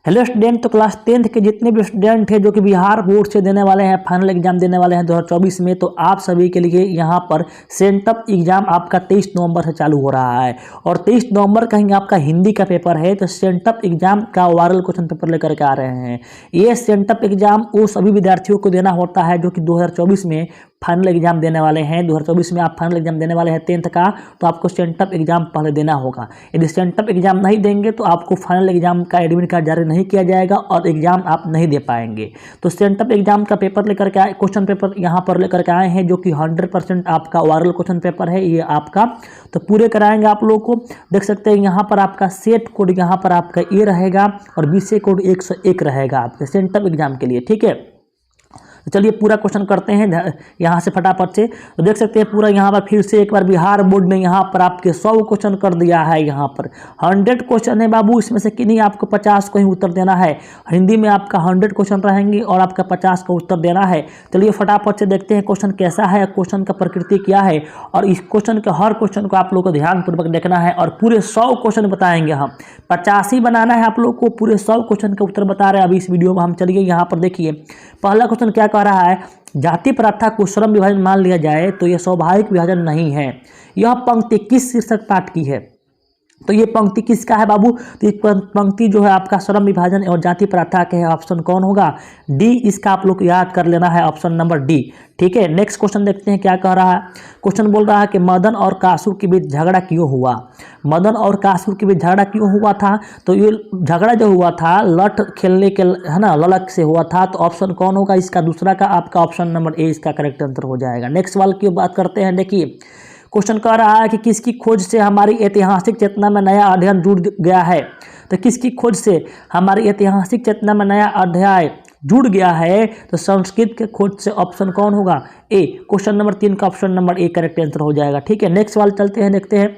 Hello student, तो class 10th के जितने भी स्टूडेंट हैं जो कि बिहार बोर्ड से देने वाले हैं, फाइनल एग्जाम देने वाले हैं 2024 में, तो आप सभी के लिए यहाँ पर सेंटअप एग्जाम आपका 23 नवंबर से चालू हो रहा है। और 23 नवंबर कहीं आपका हिंदी का पेपर है, तो सेंटअप एग्जाम का वायरल क्वेश्चन पेपर लेकर के आ रहे हैं। ये सेंटअप एग्जाम वो सभी विद्यार्थियों को देना होता है जो कि 2024 में फाइनल एग्जाम देने वाले हैं। 2024 में आप फाइनल एग्जाम देने वाले हैं 10th का, तो आपको सेंटअप एग्जाम पहले देना होगा। यदि सेंटअप एग्जाम नहीं देंगे तो आपको फाइनल एग्जाम का एडमिट कार्ड जारी नहीं किया जाएगा और एग्जाम आप नहीं दे पाएंगे। तो सेंटअप एग्जाम का पेपर लेकर के आए, क्वेश्चन पेपर यहाँ पर लेकर के आए हैं जो कि 100% आपका वायरल क्वेश्चन पेपर है ये आपका। तो पूरे कराएंगे आप लोग को। देख सकते हैं यहाँ पर आपका सेट कोड यहाँ पर आपका ये रहेगा और विषय कोड 101 रहेगा आपके सेंटअप एग्जाम के लिए। ठीक है, तो चलिए पूरा क्वेश्चन करते हैं यहाँ से फटाफट से। तो देख सकते हैं पूरा यहाँ पर फिर से एक बार बिहार बोर्ड ने यहाँ पर आपके 100 क्वेश्चन कर दिया है। यहाँ पर 100 क्वेश्चन है बाबू, इसमें से किन्हीं आपको 50 को ही उत्तर देना है। हिंदी में आपका 100 क्वेश्चन रहेंगे और आपका 50 का उत्तर देना है। चलिए फटाफट से देखते हैं क्वेश्चन कैसा है, क्वेश्चन का प्रकृति क्या है, और इस क्वेश्चन के हर क्वेश्चन को आप लोग को ध्यानपूर्वक देखना है और पूरे 100 क्वेश्चन बताएंगे हम। 50 ही बनाना है आप लोग को, पूरे 100 क्वेश्चन का उत्तर बता रहे हैं अभी इस वीडियो में हम। चलिए यहाँ पर देखिए पहला क्वेश्चन क्या कह रहा है, जाति प्रथा को श्रम विभाजन मान लिया जाए तो यह स्वाभाविक विभाजन नहीं है। यह पंक्ति किस शीर्षक पाठ की है? तो ये पंक्ति किसका है बाबू? तो ये पंक्ति जो है आपका श्रम विभाजन और जाति प्रथा के है। ऑप्शन कौन होगा? डी। इसका आप लोग याद कर लेना है, ऑप्शन नंबर डी। ठीक है, नेक्स्ट क्वेश्चन देखते हैं क्या कह रहा है। क्वेश्चन बोल रहा है कि मदन और कासू के बीच झगड़ा क्यों हुआ? मदन और कासू के बीच झगड़ा क्यों हुआ था? तो ये झगड़ा जो हुआ था लठ खेलने के है ना ललक से हुआ था। तो ऑप्शन कौन होगा इसका? दूसरा का आपका ऑप्शन नंबर ए इसका करेक्ट आंसर हो जाएगा। नेक्स्ट वाले की बात करते हैं। देखिए क्वेश्चन कह रहा है कि किसकी खोज से हमारी ऐतिहासिक चेतना में नया अध्ययन जुड़ गया है? तो किसकी खोज से हमारी ऐतिहासिक चेतना में नया अध्याय जुड़ गया है? तो संस्कृत के खोज से। ऑप्शन कौन होगा? ए। क्वेश्चन नंबर 3 का option number A correct answer हो जाएगा। ठीक है, नेक्स्ट वाले चलते हैं, देखते हैं।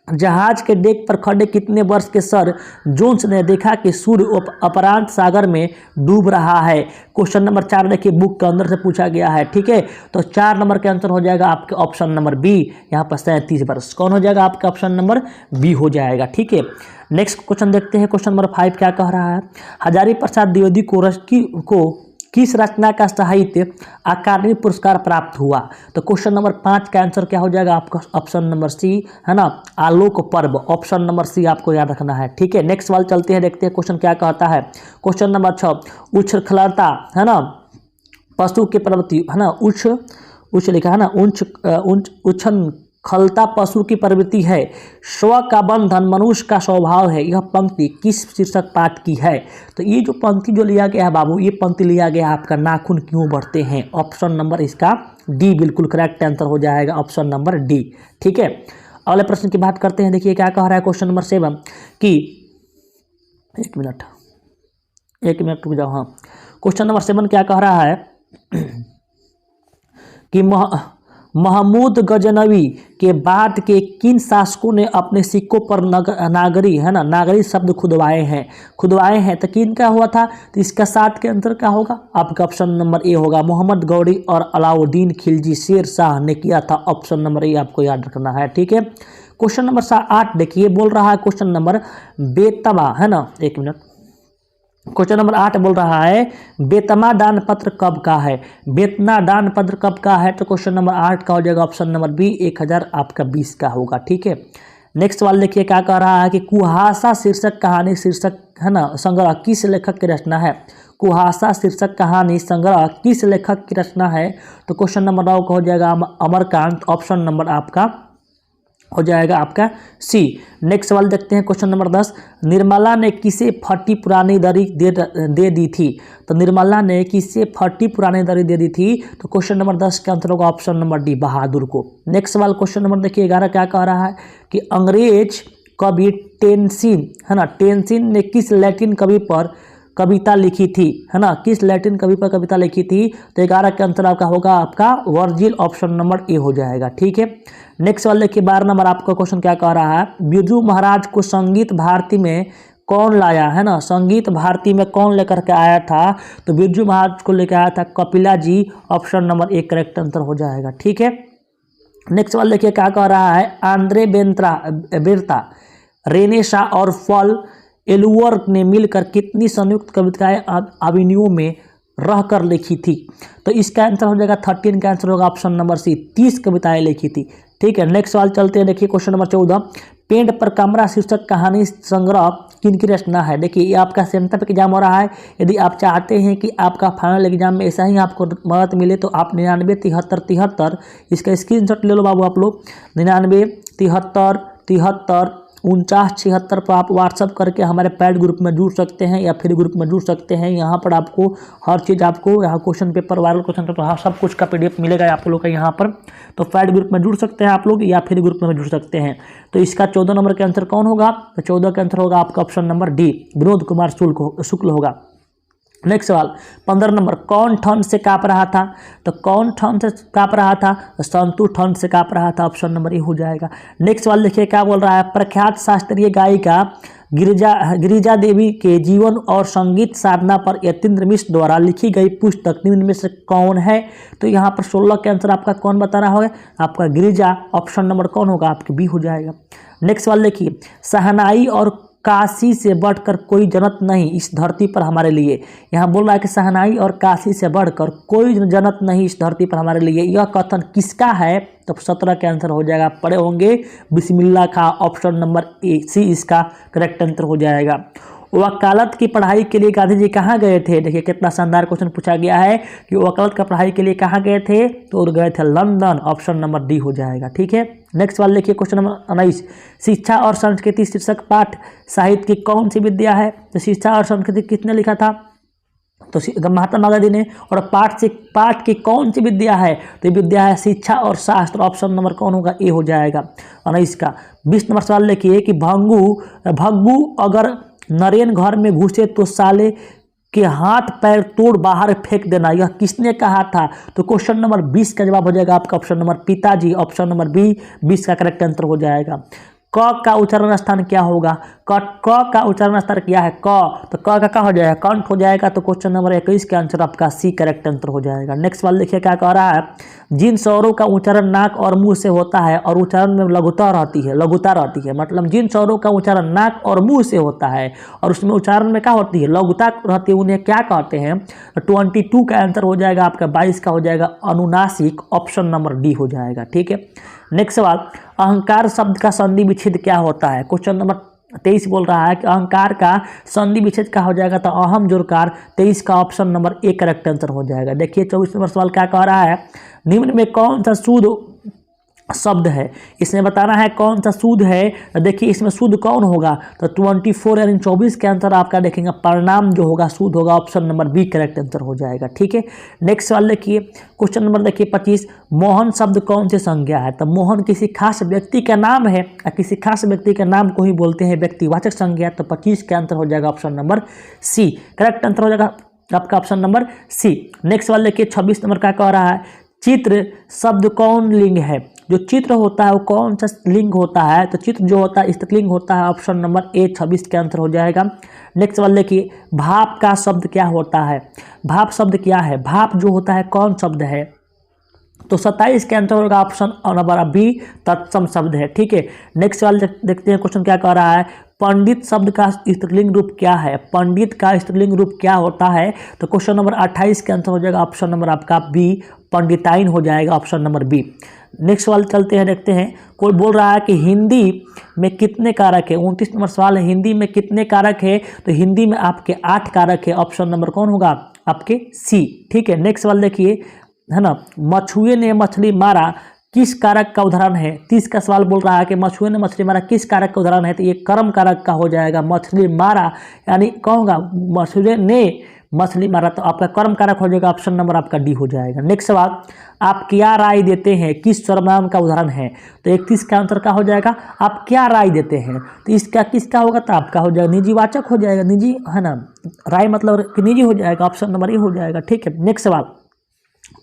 जहाज के डेक पर खड़े कितने वर्ष के सर जोन्स ने देखा कि सूर्य अपरांत सागर में डूब रहा है? क्वेश्चन नंबर 4 देखिए बुक के अंदर से पूछा गया है। ठीक है, तो 4 नंबर का आंसर हो जाएगा आपके ऑप्शन नंबर बी। यहाँ पर 37 वर्ष कौन हो जाएगा? आपका ऑप्शन नंबर बी हो जाएगा। ठीक है, नेक्स्ट क्वेश्चन देखते हैं। क्वेश्चन नंबर 5 क्या कह रहा है, हजारी प्रसाद द्विवेदी को किस रचना का साहित्य अकादमी पुरस्कार प्राप्त हुआ? तो क्वेश्चन नंबर 5 का आंसर क्या हो जाएगा आपका? ऑप्शन नंबर सी है ना, आलोक पर्व। ऑप्शन नंबर सी आपको याद रखना है। ठीक है, नेक्स्ट वाले चलते हैं, देखते हैं क्वेश्चन क्या कहता है। क्वेश्चन नंबर 6, उछलता है ना पशु के प्रवृत्ति है ना, उछ लिखा है ना, उछन खलता पशु की प्रवृत्ति है, स्व का बंधन मनुष्य का स्वभाव है। यह पंक्ति किस शीर्षक पाठ की है? तो ये जो पंक्ति जो लिया गया है बाबू, ये पंक्ति लिया गया है आपका नाखून क्यों बढ़ते हैं। ऑप्शन नंबर इसका डी बिल्कुल करेक्ट आंसर हो जाएगा, ऑप्शन नंबर डी। ठीक है, अगले प्रश्न की बात करते हैं। देखिए क्या कह रहा है क्वेश्चन नंबर 7 कि एक मिनट रुक जाओ। हाँ, क्वेश्चन नंबर 7 क्या कह रहा है कि महमूद गजनवी के बाद के किन शासकों ने अपने सिक्कों पर नागरी है ना नागरी शब्द खुदवाए हैं? तो किन का हुआ था? तो इसका 7 के अंतर क्या होगा? आपका ऑप्शन नंबर ए होगा, मोहम्मद गौरी और अलाउद्दीन खिलजी शेर शाह ने किया था। ऑप्शन नंबर ए आपको याद रखना है। ठीक है, क्वेश्चन नंबर 8 देखिए बोल रहा है क्वेश्चन नंबर बेतवा है ना, एक मिनट। क्वेश्चन नंबर 8 बोल रहा है बेतमा दान पत्र कब का है? बेतना दान पत्र कब का है? तो क्वेश्चन नंबर 8 का हो जाएगा ऑप्शन नंबर बी, 1020 का होगा। ठीक है, नेक्स्ट वाले देखिए क्या कह रहा है कि कुहासा शीर्षक कहानी शीर्षक है ना संग्रह किस लेखक की रचना है? कुहासा शीर्षक कहानी संग्रह किस लेखक की रचना है? तो क्वेश्चन नंबर 9 का हो जाएगा अमरकांत। ऑप्शन नंबर आपका हो जाएगा आपका सी। नेक्स्ट सवाल देखते हैं क्वेश्चन नंबर 10, निर्मला ने किसे फटी पुरानी दरी दे दी थी? तो निर्मला ने किसे फटी पुरानी दरी दे दी थी? तो क्वेश्चन नंबर 10 का आंसर होगा ऑप्शन नंबर डी, बहादुर को। नेक्स्ट सवाल क्वेश्चन नंबर देखिए 11 क्या कह रहा है कि अंग्रेज कवि टेंसिन है ना, टेंसिन ने किस लैटिन कवि पर कविता लिखी थी है ना, किस लैटिन कवि पर कविता लिखी थी? तो 11 का आंसर आपका होगा आपका वर्जिल। ऑप्शन नंबर ए हो जाएगा। ठीक है, नेक्स्ट वाले देखिए 12 नंबर आपका क्वेश्चन क्या कह रहा है, बिरजू महाराज को संगीत भारती में कौन लाया है ना, संगीत भारती में कौन लेकर के आया था? तो बिरजू महाराज को लेकर आया था Kapila ji. Option number A correct answer हो जाएगा। ठीक है, नेक्स्ट वाले देखिए क्या कह रहा है, आंद्रे बेरता रेनेसा और फॉल एलुअर ने मिलकर कितनी संयुक्त कविताएं अभिनयों में रह कर लिखी थी? तो इसका आंसर हो जाएगा 13 का आंसर होगा ऑप्शन नंबर सी, 30 कविताएं लिखी थी। ठीक है, नेक्स्ट सवाल चलते हैं। देखिए क्वेश्चन नंबर 14, पेड़ पर कमरा शीर्षक कहानी संग्रह किनकी रचना है? देखिए ये आपका सेंटर एग्जाम हो रहा है। यदि आप चाहते हैं कि आपका फाइनल एग्जाम में ऐसा ही आपको मदद मिले तो आप 99 73 73 इसका स्क्रीनशॉट ले लो बाबू आप लोग। 99 73 73 49 76 पर आप व्हाट्सअप करके हमारे पैड ग्रुप में जुड़ सकते हैं या फ्री ग्रुप में जुड़ सकते हैं। यहाँ पर आपको हर चीज़, आपको यहाँ question paper, viral question paper, हाँ सब कुछ का PDF मिलेगा आप लोग का यहाँ पर। तो पैड ग्रुप में जुड़ सकते हैं आप लोग या फ्री ग्रुप में जुड़ सकते हैं। तो इसका 14 नंबर का आंसर कौन होगा? तो 14 का आंसर होगा आपका option number D, Vinod Kumar Shukla होगा। नेक्स्ट सवाल 15 नंबर, कौन ठंड से काँप रहा था? तो कौन ठंड से काँप रहा था? संतू ठंड से काँप रहा था, ऑप्शन नंबर ए हो जाएगा। नेक्स्ट सवाल देखिए क्या बोल रहा है, प्रख्यात शास्त्रीय गायिका गिरिजा देवी के जीवन और संगीत साधना पर यतीन्द्र मिश्र द्वारा लिखी गई पुस्तक निम्न में से कौन है? तो यहाँ पर 16 के आंसर आपका कौन बता रहा होगा? आपका गिरिजा, ऑप्शन नंबर कौन होगा? आपके बी हो जाएगा। नेक्स्ट सवाल देखिए, शहनाई और काशी से बढ़कर कोई जन्नत नहीं इस धरती पर हमारे लिए। यहाँ बोल रहा है कि शहनाई और काशी से बढ़कर कोई जन्नत नहीं इस धरती पर हमारे लिए, यह कथन किसका है? तो 17 के आंसर हो जाएगा, पढ़े होंगे बिस्मिल्लाह खां, ऑप्शन नंबर ए सी इसका करेक्ट आंसर हो जाएगा। वकालत की पढ़ाई के लिए गांधी जी कहाँ गए थे? देखिए कितना शानदार क्वेश्चन पूछा गया है कि वकालत का पढ़ाई के लिए कहाँ गए थे? तो गए थे लंदन, ऑप्शन नंबर डी हो जाएगा। ठीक है, नेक्स्ट वाले देखिए क्वेश्चन नंबर 19, शिक्षा और संस्कृति शीर्षक पाठ साहित्य की कौन सी विद्या है? तो शिक्षा और संस्कृति किसने लिखा था? तो महात्मा गांधी ने। और पाठ की कौन सी विद्या है? तो ये विद्या है शिक्षा और शास्त्र, ऑप्शन नंबर कौन होगा? ए हो जाएगा 19 का। 20 नंबर सवाल देखिए कि भग्गू अगर नरेन घर में घुसे तो साले के हाथ पैर तोड़ बाहर फेंक देना, यह किसने कहा था? तो क्वेश्चन नंबर 20 का जवाब हो जाएगा आपका ऑप्शन नंबर पिताजी, ऑप्शन नंबर बी 20 का करेक्ट आंसर हो जाएगा। क का उच्चारण स्थान क्या होगा? क का उच्चारण स्थान क्या है? क, तो क का हो जाएगा? कंठ हो जाएगा। तो क्वेश्चन नंबर 21 का आंसर आपका सी करेक्ट आंसर हो जाएगा। नेक्स्ट सवाल देखिए क्या कह रहा है, जिन स्वरों का उच्चारण नाक और मुंह से होता है और उच्चारण में लघुता रहती है, मतलब जिन स्वरों का उच्चारण नाक और मुंह से होता है और उसमें उच्चारण में क्या होती है? लघुता रहती है, उन्हें क्या कहते हैं? 22 का आंसर हो जाएगा आपका, 22 का हो जाएगा अनुनासिक, ऑप्शन नंबर डी हो जाएगा। ठीक है, नेक्स्ट सवाल, अहंकार शब्द का संधि विच्छेद क्या होता है? क्वेश्चन नंबर 23 बोल रहा है कि अहंकार का संधि विच्छेद क्या हो जाएगा? तो अहम जोड़कार, 23 का option number A correct answer हो जाएगा। देखिए 24 नंबर सवाल क्या कह रहा है, निम्न में कौन सा शुद्ध शब्द है? इसमें बताना है कौन सा शुद्ध है। देखिए इसमें शुद्ध कौन होगा? तो 24 यानी 24 के आंसर आपका देखेंगे परिणाम जो होगा शुद्ध होगा, option number b correct answer हो जाएगा। ठीक है, नेक्स्ट सवाल देखिए क्वेश्चन नंबर देखिए 25, मोहन शब्द कौन से संज्ञा है? तो मोहन किसी खास व्यक्ति का नाम है, किसी खास व्यक्ति के नाम को ही बोलते हैं व्यक्तिवाचक संज्ञा। तो 25 के आंसर हो जाएगा option number c, correct answer हो जाएगा आपका ऑप्शन नंबर सी। नेक्स्ट सवाल देखिए 26 नंबर क्या कह रहा है, चित्र शब्द कौन लिंग है? जो चित्र होता है वो कौन सा लिंग होता है? तो चित्र जो होता है स्त्रीलिंग होता है, ऑप्शन नंबर ए 26 के आंसर हो जाएगा। नेक्स्ट सवाल देखिए, भाप का शब्द क्या होता है? भाप शब्द क्या है? भाप जो होता है कौन शब्द है? तो 27 के आंसर होगा ऑप्शन नंबर बी तत्सम शब्द है। ठीक है, नेक्स्ट सवाल देखते हैं क्वेश्चन क्या कह रहा है, पंडित शब्द का स्त्रीलिंग रूप क्या है? पंडित का स्त्रीलिंग रूप क्या होता है? तो क्वेश्चन नंबर 28 के आंसर हो जाएगा ऑप्शन नंबर आपका बी पंडिताइन हो जाएगा, ऑप्शन नंबर बी। नेक्स्ट सवाल चलते हैं, देखते हैं। कोई बोल रहा है कि हिंदी में कितने कारक है? 29 नंबर सवाल है, हिंदी में कितने कारक है? तो हिंदी में आपके 8 कारक है, ऑप्शन नंबर कौन होगा? आपके सी। ठीक है, नेक्स्ट सवाल देखिए, है ना, मछुए ने मछली मारा किस कारक का उदाहरण है? 30 का सवाल बोल रहा है कि मछुए ने मछली मारा किस कारक का उदाहरण है? तो ये कर्म कारक का हो जाएगा। मछली मारा यानी कहूँगा मछुए ने मछली मारा, तो आपका कर्म कारक हो जाएगा, ऑप्शन नंबर आपका डी हो जाएगा। नेक्स्ट सवाल, आप क्या राय देते हैं किस सर्वनाम का उदाहरण है? तो 31 का आंसर का हो जाएगा, आप क्या राय देते हैं? तो इसका किसका होगा? तो आपका हो जाएगा निजीवाचक हो जाएगा, निजी है ना, राय मतलब कि निजी हो जाएगा, ऑप्शन नंबर ए हो जाएगा। ठीक है, नेक्स्ट सवाल,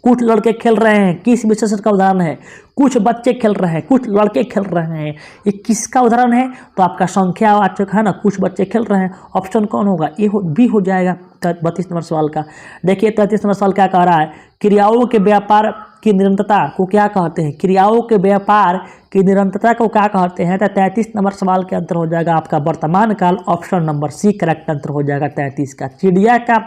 कुछ लड़के खेल रहे हैं किस विशेषण का उदाहरण है? कुछ बच्चे खेल रहे हैं, कुछ लड़के खेल रहे हैं, ये किसका उदाहरण है? तो आपका संख्यावाचक है ना, कुछ बच्चे खेल रहे हैं, ऑप्शन कौन होगा? ए बी हो जाएगा 32 नंबर सवाल का। देखिए 33 नंबर सवाल क्या कह रहा है, क्रियाओं के व्यापार की निरंतरता को क्या कहते हैं, क्रियाओं के व्यापार की निरंतरता को क्या कहते हैं। तो 33 नंबर सवाल के अंतर हो जाएगा आपका वर्तमान काल, option number c correct answer हो जाएगा 33 का। चिड़िया का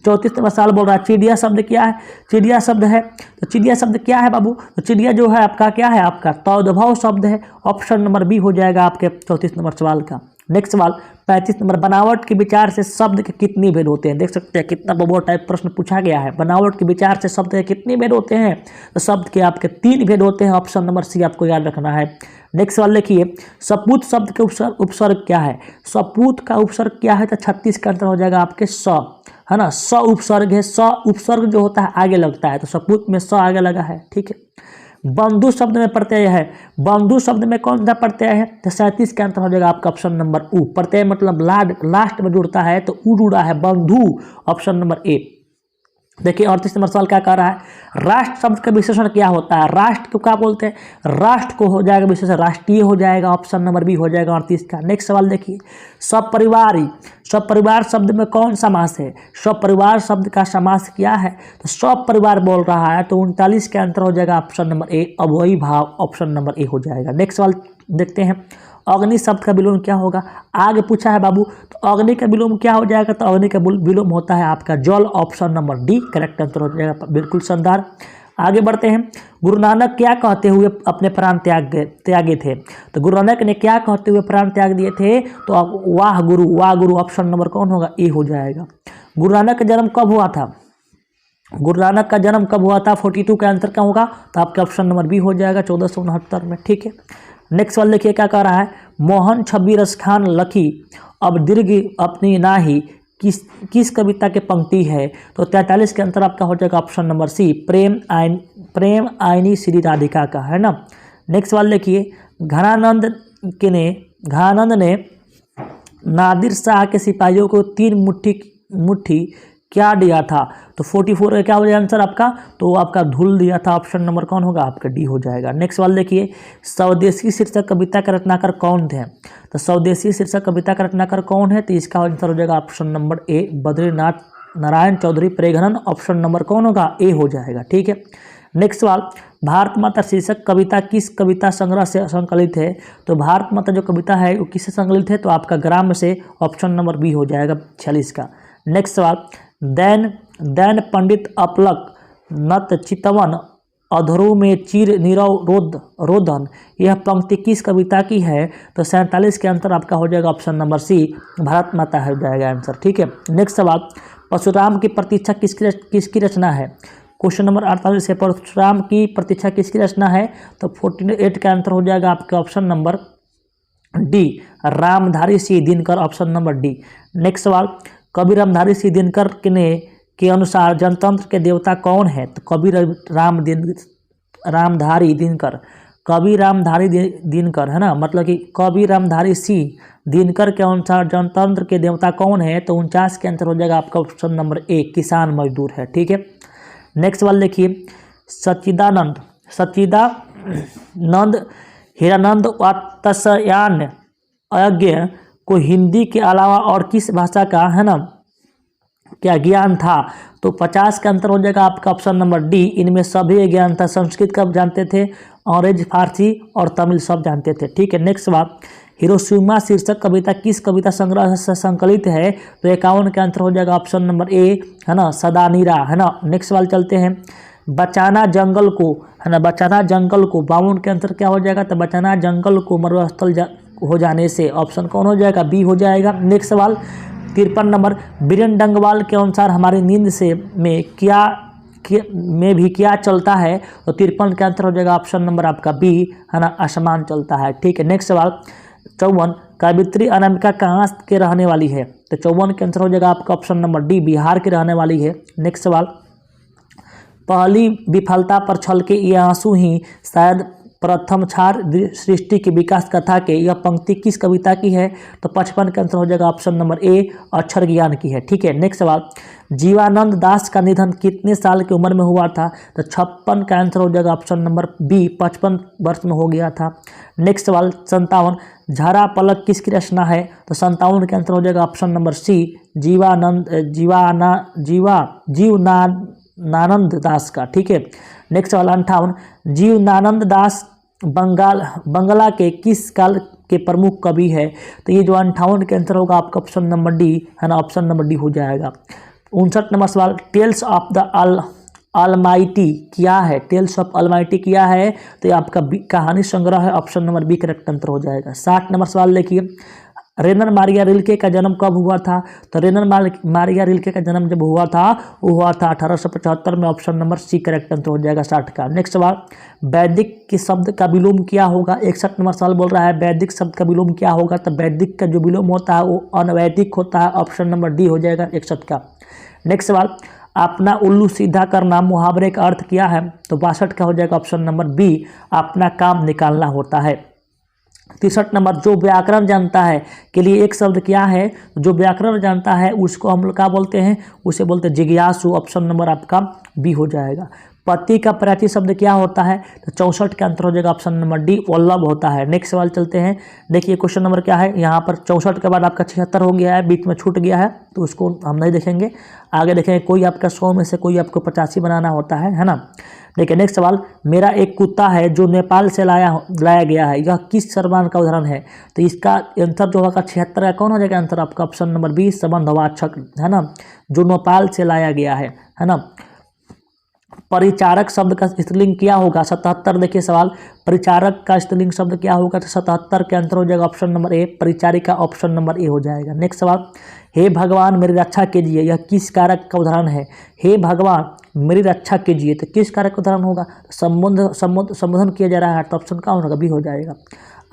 34 नंबर सवाल बोल रहा है चिड़िया शब्द क्या है, चिड़िया शब्द है, तो चिड़िया शब्द क्या है बाबू, तो चिड़िया जो है आपका क्या है, आपका तौदभाव शब्द है, ऑप्शन नंबर बी हो जाएगा आपके 34 नंबर सवाल का। नेक्स्ट सवाल 35 नंबर, बनावट के विचार से शब्द के कितने भेद होते हैं। देख सकते हैं कितना बबो टाइप प्रश्न पूछा गया है। बनावट के विचार से शब्द के कितने भेद होते हैं, तो शब्द के आपके 3 भेद होते हैं, ऑप्शन नंबर सी आपको याद रखना है। नेक्स्ट सवाल देखिए, सपूत शब्द के उपसर्ग क्या है, सपूत का उपसर्ग क्या है, तो 36 का आंसर हो जाएगा आपके स, है ना, स उपसर्ग है, स उपसर्ग जो होता है आगे लगता है, तो सपूत में स आगे लगा है, ठीक है। बंधु शब्द में प्रत्यय है, बंधु शब्द में कौन सा प्रत्यय है, तो 37 का आंसर हो जाएगा आपका ऑप्शन नंबर उ, प्रत्यय मतलब लास्ट में जुड़ता है, तो उ जुड़ा है बंधु, ऑप्शन नंबर ए। देखिए 38 नंबर सवाल क्या कह रहा है, राष्ट्र शब्द का विशेषण क्या होता है, राष्ट्र को क्या बोलते हैं, राष्ट्र को हो जाएगा विशेषण राष्ट्रीय हो जाएगा, ऑप्शन नंबर बी हो जाएगा 38 का। नेक्स्ट सवाल देखिए, सपरिवारी, सपरिवार शब्द में कौन समास है, सपरिवार शब्द का समास क्या है, तो सपरिवार बोल रहा है, तो 39 का आंसर हो जाएगा ऑप्शन नंबर ए, अवयवी भाव, ऑप्शन नंबर ए हो जाएगा। नेक्स्ट सवाल देखते हैं, अग्नि शब्द का विलोम क्या होगा, आगे पूछा है बाबू, तो अग्नि का विलोम क्या हो जाएगा, तो अग्नि का विलोम होता है आपका जल, option number D correct answer हो जाएगा, बिल्कुल शानदार। आगे बढ़ते हैं, गुरु नानक क्या कहते हुए अपने प्राण त्यागे थे, तो गुरु नानक ने क्या कहते हुए प्राण त्याग दिए थे, तो आप वाह गुरु, ऑप्शन नंबर कौन होगा, ए हो जाएगा। गुरु नानक का जन्म कब हुआ था, गुरु नानक का जन्म कब हुआ था, 42 का आंसर क्या होगा, तो आपका ऑप्शन नंबर बी हो जाएगा 1469 में, ठीक है। नेक्स्ट सवाल देखिए क्या कह रहा है, मोहन छब्बी रस खान लखी अब दीर्घ अपनी नाही किस कविता के पंक्ति है, तो 43 के अंतर आपका हो जाएगा ऑप्शन नंबर सी, प्रेम आईनी श्री राधिका का, है ना। नेक्स्ट सवाल देखिए, घनानंद ने नादिर शाह के सिपाहियों को 3 मुट्ठी क्या दिया था, तो 44 का क्या हो जाएगा आंसर आपका, तो आपका धूल दिया था, ऑप्शन नंबर कौन होगा, आपका डी हो जाएगा। नेक्स्ट सवाल देखिए, स्वदेशी शीर्षक कविता का रचनाकार कौन थे, तो स्वदेशी शीर्षक कविता का रचनाकार कौन है, तो इसका आंसर हो जाएगा option number A, Badrinath Narayan Chaudhary प्रेघनन, ऑप्शन नंबर कौन होगा, ए हो जाएगा, ठीक है। नेक्स्ट सवाल, भारत माता शीर्षक कविता किस कविता संग्रह से संकलित है, तो भारत माता जो कविता है वो किससे संकलित है, तो आपका ग्राम से, ऑप्शन नंबर बी हो जाएगा 46 का। नेक्स्ट सवाल, दैन पंडित अपलक नत चितवन अधरों में चीर नीरव रोदन, यह पंक्ति किस कविता की है, तो 47 के अंतर आपका हो जाएगा ऑप्शन नंबर सी, भारत माता हो जाएगा आंसर, ठीक है। नेक्स्ट सवाल, परशुराम की प्रतीक्षा किसकी रचना है, क्वेश्चन नंबर 48 है, परशुराम की प्रतीक्षा किसकी रचना है, तो 48 का आंसर हो जाएगा आपका option number D, Ramdhari Singh Dinkar, option number D. Next सवाल, कवि रामधारी सिंह दिनकर के अनुसार जनतंत्र के देवता कौन है, तो कवि रामधारी दिनकर, कवि रामधारी दिनकर, है ना, मतलब कि कवि रामधारी सिंह दिनकर के अनुसार जनतंत्र के देवता कौन है, तो 49 के आंसर हो जाएगा आपका ऑप्शन नंबर ए, किसान मजदूर है, ठीक है। नेक्स्ट सवाल देखिए, सच्चिदानंद हीरानंद वात्स्यायन अज्ञ को हिंदी के अलावा और किस भाषा का, है ना, क्या ज्ञान था, तो 50 का अंतर हो जाएगा आपका ऑप्शन नंबर डी, इनमें सभी ज्ञान था, संस्कृत कब जानते थे, अंग्रेजी फारसी और तमिल सब जानते थे, ठीक है। नेक्स्ट सवाल, हिरोशिमा शीर्षक कविता किस कविता संग्रह से संकलित है, तो 51 का आंसर हो जाएगा ऑप्शन नंबर ए, है ना, सदानीरा, है ना। नेक्स्ट सवाल चलते हैं, बचाना जंगल को, है ना, बचाना जंगल को 52 के आंसर क्या हो जाएगा, तो बचाना जंगल को मरुस्थल हो जाने से, ऑप्शन कौन हो जाएगा, बी हो जाएगा। नेक्स्ट सवाल 53 नंबर, बीरेन डंगवाल के अनुसार हमारी नींद से में भी क्या चलता है, तो 53 का आंसर हो जाएगा ऑप्शन नंबर आपका बी, है ना, आसमान चलता है, ठीक है। नेक्स्ट सवाल 54, कवित्री अनामिका कहाँ के रहने वाली है, तो 54 के आंसर हो जाएगा आपका ऑप्शन नंबर डी, बिहार की रहने वाली है। नेक्स्ट सवाल, पहली विफलता पर छल के ये आंसू ही शायद प्रथम क्षार सृष्टि की विकास कथा के, यह पंक्ति किस कविता की है, तो 55 का आंसर हो जाएगा ऑप्शन नंबर ए, अक्षर ज्ञान की है, ठीक है। नेक्स्ट सवाल, जीवानंद दास का निधन कितने साल की उम्र में हुआ था, तो 56 का आंसर हो जाएगा ऑप्शन नंबर बी, 55 वर्ष में हो गया था। नेक्स्ट सवाल 57, झरा पलक किसकी रचना है, तो 57 का आंसर हो जाएगा ऑप्शन नंबर सी, जीवानंद दास का, ठीक है। नेक्स्ट सवाल 58, जीवनानंद दास बंगला के किस काल के प्रमुख कवि है? तो ये जो 58 के आंसर होगा आपका ऑप्शन नंबर डी है ना, ऑप्शन नंबर डी हो जाएगा। 59 नंबर सवाल, टेल्स ऑफ द अलमाइटी क्या है? टेल्स ऑफ अलमाइटी क्या है? तो ये आपका कहानी संग्रह है, option number b correct answer हो जाएगा। 60 नंबर सवाल देखिए, रेनर मारिया रिल्के का जन्म कब हुआ था? तो रेनर मारिया रिल्के का जन्म जब हुआ था वो हुआ था 1875 में, option number c correct answer हो जाएगा 60 का। नेक्स्ट सवाल, वैदिक के शब्द का विलोम क्या होगा? 61 नंबर सवाल बोल रहा है वैदिक शब्द का विलोम क्या होगा? तो वैदिक का जो विलोम होता है वो अनवैदिक होता है, ऑप्शन नंबर डी हो जाएगा 61 का। नेक्स्ट सवाल, अपना उल्लू सीधा करना मुहावरे का अर्थ क्या है? तो 62 का हो जाएगा ऑप्शन नंबर बी, अपना काम निकालना होता है। 63 नंबर, जो व्याकरण जानता है के लिए एक शब्द क्या है? जो व्याकरण जानता है उसको हम लोग क्या बोलते हैं? उसे बोलते हैं जिज्ञासु, ऑप्शन नंबर आपका बी हो जाएगा। पति का प्राचीन शब्द क्या होता है? तो 64 का आंसर हो जाएगा ऑप्शन नंबर डी, वल्लभ होता है। नेक्स्ट सवाल चलते हैं, देखिए क्वेश्चन नंबर क्या है यहाँ पर, 64 के बाद आपका 76 हो गया है, बीच में छूट गया है तो उसको हम नहीं देखेंगे, आगे देखेंगे। कोई आपका 100 में से कोई आपको 85 बनाना होता है ना। देखिए नेक्स्ट सवाल, मेरा एक कुत्ता है जो नेपाल से लाया गया है, यह किस सर्वनाम का उदाहरण है? तो इसका आंसर जो होगा 76 का कौन हो जाएगा आंसर आपका? ऑप्शन नंबर बी, संबंधवाचक है ना, जो नेपाल से लाया गया है ना। परिचारक शब्द का स्त्रीलिंग क्या होगा? 77 देखिए सवाल, परिचारक का स्त्रीलिंग शब्द क्या होगा? तो 77 के आंसर हो जाएगा ऑप्शन नंबर ए, परिचारिका, ऑप्शन नंबर ए हो जाएगा। नेक्स्ट सवाल, हे भगवान मेरी रक्षा कीजिए, यह किस कारक का उदाहरण है? हे भगवान मेरी रक्षा कीजिए, तो किस कारक का उदाहरण होगा? संबोधन किया जा रहा है, तो ऑप्शन कौन होगा? बी हो जाएगा।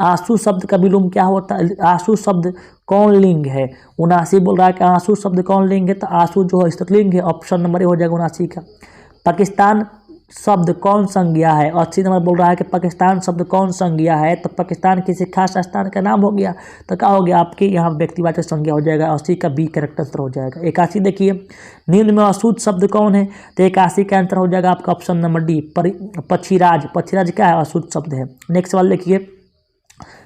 आंसू शब्द का विलोम क्या होता है? आंसू शब्द कौन लिंग है? 79 बोल रहा है कि आंसू शब्द कौन लिंग है? तो आंसू जो है स्त्रीलिंग है, ऑप्शन नंबर ए हो जाएगा 79 का। पाकिस्तान शब्द कौन संज्ञा है? 80 नंबर बोल रहा है कि पाकिस्तान शब्द कौन संज्ञा है? तो पाकिस्तान किसी खास स्थान का नाम हो गया, तो क्या हो गया आपके यहाँ व्यक्तिवाचक संज्ञा हो जाएगा, 80 का बी करेक्ट आंसर हो जाएगा। 81 देखिए, निम्न में अशुद्ध शब्द कौन है? तो 81 का आंसर हो जाएगा आपका ऑप्शन नंबर डी, पक्षीराज। पक्षीराज क्या है? अशुद्ध शब्द है। नेक्स्ट सवाल देखिए,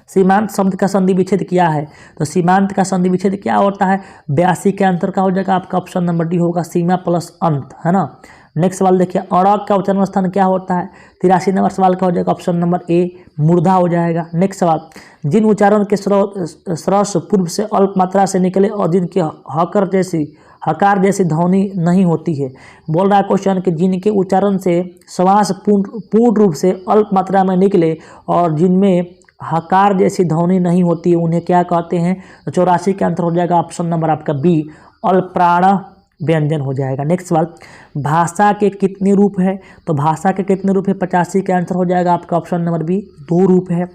सीमांत शब्द का संधि विच्छेद क्या है? तो सीमांत का संधि विच्छेद क्या होता है? 82 के आंसर का हो जाएगा आपका ऑप्शन नंबर डी होगा, सीमा प्लस अंत है ना। नेक्स्ट सवाल देखिए, अड़क का उच्चारण स्थान क्या होता है? 83 नंबर सवाल का हो जाएगा ऑप्शन नंबर ए, मूर्धा हो जाएगा। नेक्स्ट सवाल, जिन उच्चारण के स्रस पूर्व से अल्प मात्रा से निकले और जिनके हकार जैसी ध्वनि नहीं होती है, बोल रहा है क्वेश्चन कि जिनके उच्चारण से श्वास पूर्ण रूप से अल्प मात्रा में निकले और जिनमें हकार जैसी ध्वनि नहीं होती है उन्हें क्या कहते हैं? तो 84 का आंसर हो जाएगा ऑप्शन नंबर आपका बी, अल्प्राण व्यंजन हो जाएगा। नेक्स्ट सवाल, भाषा के कितने रूप है? तो भाषा के कितने रूप है? 85 का आंसर हो जाएगा आपका ऑप्शन नंबर बी, 2 रूप है।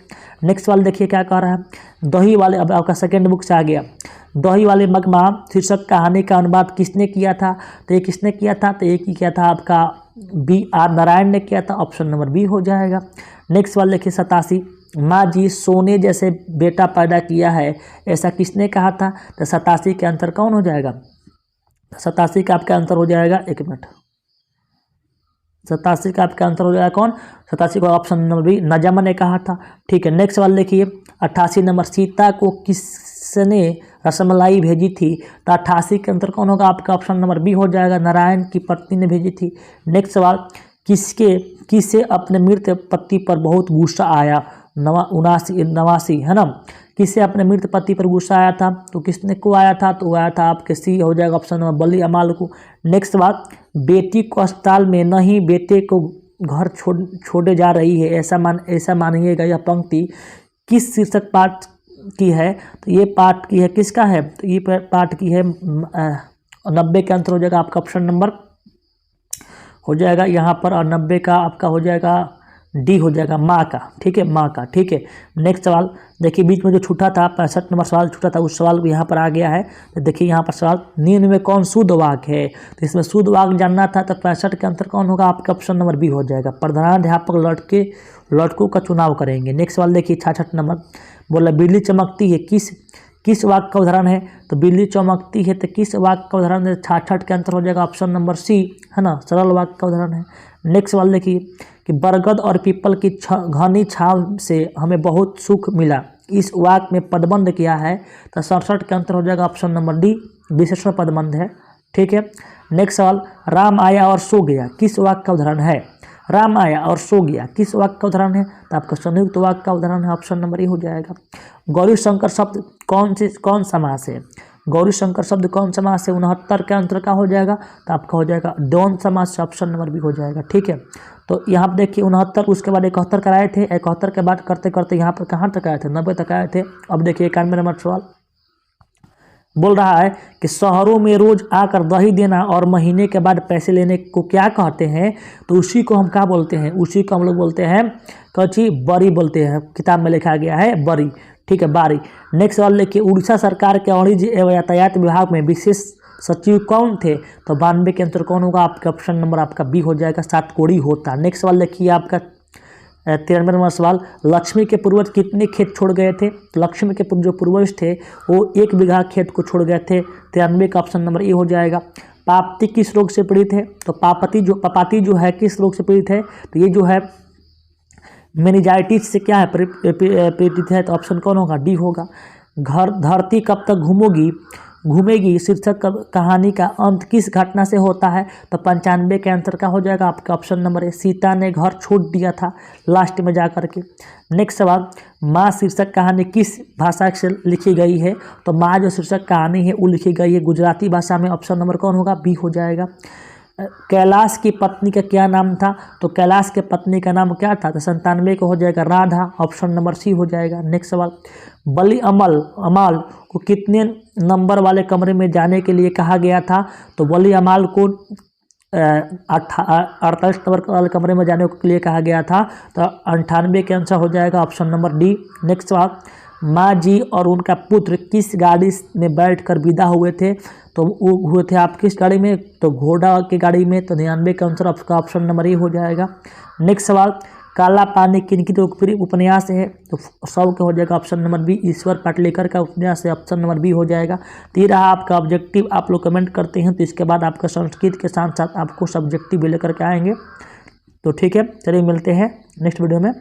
नेक्स्ट सवाल देखिए क्या कह रहा है, दही वाले, अब आपका सेकेंड बुक से आ गया, दही वाले मगमा शीर्षक कहानी का अनुवाद किसने किया था? तो ये किसने किया था? तो एक ही किया था आपका बी आर नारायण ने किया था, ऑप्शन नंबर बी हो जाएगा। नेक्स्ट सवाल देखिए 87, माँ जी सोने जैसे बेटा पैदा किया है, ऐसा किसने कहा था? तो 87 के आंसर कौन हो जाएगा? 87 का आपका आंसर हो जाएगा, एक मिनट, 87 का आपका आंसर हो जाएगा कौन? 87 को ऑप्शन नंबर बी, नजम ने कहा था। ठीक है, नेक्स्ट सवाल देखिए 88 नंबर, सीता को किसने रसमलाई भेजी थी? तो 88 के आंसर कौन होगा आपका? ऑप्शन नंबर बी हो जाएगा, नारायण की पत्नी ने भेजी थी। नेक्स्ट सवाल, किसे अपने मृत पति पर बहुत गुस्सा आया? 89 है ना, किसे अपने मृत पति पर गुस्सा आया था? तो किसने को आया था? तो आया था आपके सी हो जाएगा ऑप्शन नंबर बली अमाल को। नेक्स्ट बात, बेटी को अस्पताल में नहीं बेटे को घर छोड़े जा रही है, ऐसा मानिएगा। यह पंक्ति किस शीर्षक पाठ की है? तो ये पाठ की है किसका है? तो ये पाठ की है 90 का आंसर हो जाएगा आपका ऑप्शन नंबर हो जाएगा यहाँ पर, और 90 का आपका हो जाएगा डी हो जाएगा, माँ का। ठीक है, माँ का। ठीक है, नेक्स्ट सवाल देखिए, बीच में जो छूटा था 65 नंबर सवाल छूटा था, उस सवाल को यहाँ पर आ गया है। तो देखिए यहाँ पर सवाल, निम्न में कौन शुद्ध वाक्य है? तो इसमें शुद्ध वाक्य जानना था, तो 65 के आंसर कौन होगा आपका? ऑप्शन नंबर बी हो जाएगा, प्रधानाध्यापक लड़कों का चुनाव करेंगे। नेक्स्ट सवाल देखिए 66 नंबर, बोला बिजली चमकती है, किस वाक्य का उदाहरण है? तो बिजली चमकती है, तो किस वाक्य का उदाहरण है? 66 के आंसर हो जाएगा ऑप्शन नंबर सी है ना, सरल वाक्य का उदाहरण है। नेक्स्ट सवाल देखिए कि बरगद और पीपल की घनी छांव से हमें बहुत सुख मिला, इस वाक्य में पदबंध किया है? तो 67 के आंसर हो जाएगा ऑप्शन नंबर डी, विशेषण पदबंध है। ठीक है, नेक्स्ट सवाल, राम आया और सो गया, किस वाक्य का उदाहरण है? राम आया और सो गया किस वाक्य का उदाहरण है? तो आपका संयुक्त वाक्य का उदाहरण है, ऑप्शन नंबर ए हो जाएगा। गौरी शंकर शब्द कौन समास है? गौरी शंकर शब्द कौन समास है? 69 के अंतर का हो जाएगा, तो आपका हो जाएगा द्वंद समास से, ऑप्शन नंबर बी हो जाएगा। ठीक है, तो यहाँ पर देखिए 69, उसके बाद 71 कराए थे, 71 के बाद करते करते यहाँ पर कहाँ तक आए थे? 90 तक आए थे। अब देखिए 91 नंबर सवाल बोल रहा है कि शहरों में रोज आकर दही देना और महीने के बाद पैसे लेने को क्या कहते हैं? तो उसी को हम क्या बोलते हैं? उसी को हम लोग बोलते हैं कची बरी बोलते हैं, किताब में लिखा गया है बरी। ठीक है, बारी। नेक्स्ट सवाल देखिए, उड़ीसा सरकार के वाणिज्य एवं यातायात विभाग में विशेष सचिव कौन थे? तो 92 के अंतर कौन होगा? आपका ऑप्शन नंबर आपका बी हो जाएगा, सातकोड़ी होता। नेक्स्ट सवाल देखिए आपका 93 नंबर सवाल, लक्ष्मी के पूर्वज कितने खेत छोड़ गए थे? तो लक्ष्मी के जो पूर्वज थे वो 1 बीघा खेत को छोड़ गए थे। 93 का ऑप्शन नंबर ए हो जाएगा। पापती किस रोग से पीड़ित है? तो पपाती जो है किस रोग से पीड़ित है? तो ये जो है मेनिंजाइटिस से क्या है पीड़ित है, तो ऑप्शन कौन होगा? डी होगा। धरती कब तक घूमेगी शीर्षक कहानी का अंत किस घटना से होता है? तो 95 के आंसर का हो जाएगा आपका ऑप्शन नंबर ए, सीता ने घर छोड़ दिया था लास्ट में जा कर के। नेक्स्ट सवाल, माँ शीर्षक कहानी किस भाषा से लिखी गई है? तो माँ जो शीर्षक कहानी है वो लिखी गई है गुजराती भाषा में, ऑप्शन नंबर कौन होगा? बी हो जाएगा। कैलाश की पत्नी का क्या नाम था? तो कैलाश के पत्नी का नाम क्या था? तो 97 का हो जाएगा राधा, ऑप्शन नंबर सी हो जाएगा। नेक्स्ट सवाल, बली अमाल को कितने नंबर वाले कमरे में जाने के लिए कहा गया था? तो बली अमाल को 48 नंबर वाले कमरे में जाने के लिए कहा गया था, तो 98 के आंसर हो जाएगा ऑप्शन नंबर डी। नेक्स्ट सवाल, माँ जी और उनका पुत्र किस गाड़ी में बैठकर विदा हुए थे? तो वो हुए थे आप किस गाड़ी में? तो घोड़ा की गाड़ी में, तो 99 का आंसर आपका ऑप्शन नंबर ए हो जाएगा। नेक्स्ट सवाल, काला पानी किनकी लोकप्रिय उपन्यास है? तो 100 का हो जाएगा ऑप्शन नंबर बी, ईश्वर पाटलेकर का उपन्यास है, ऑप्शन नंबर बी हो जाएगा। तो ये रहा आपका ऑब्जेक्टिव। आप लोग कमेंट करते हैं तो इसके बाद आपका संस्कृत के साथ साथ आपको सब्जेक्टिव भी लेकर के आएंगे। तो ठीक है, चलिए मिलते हैं नेक्स्ट वीडियो में।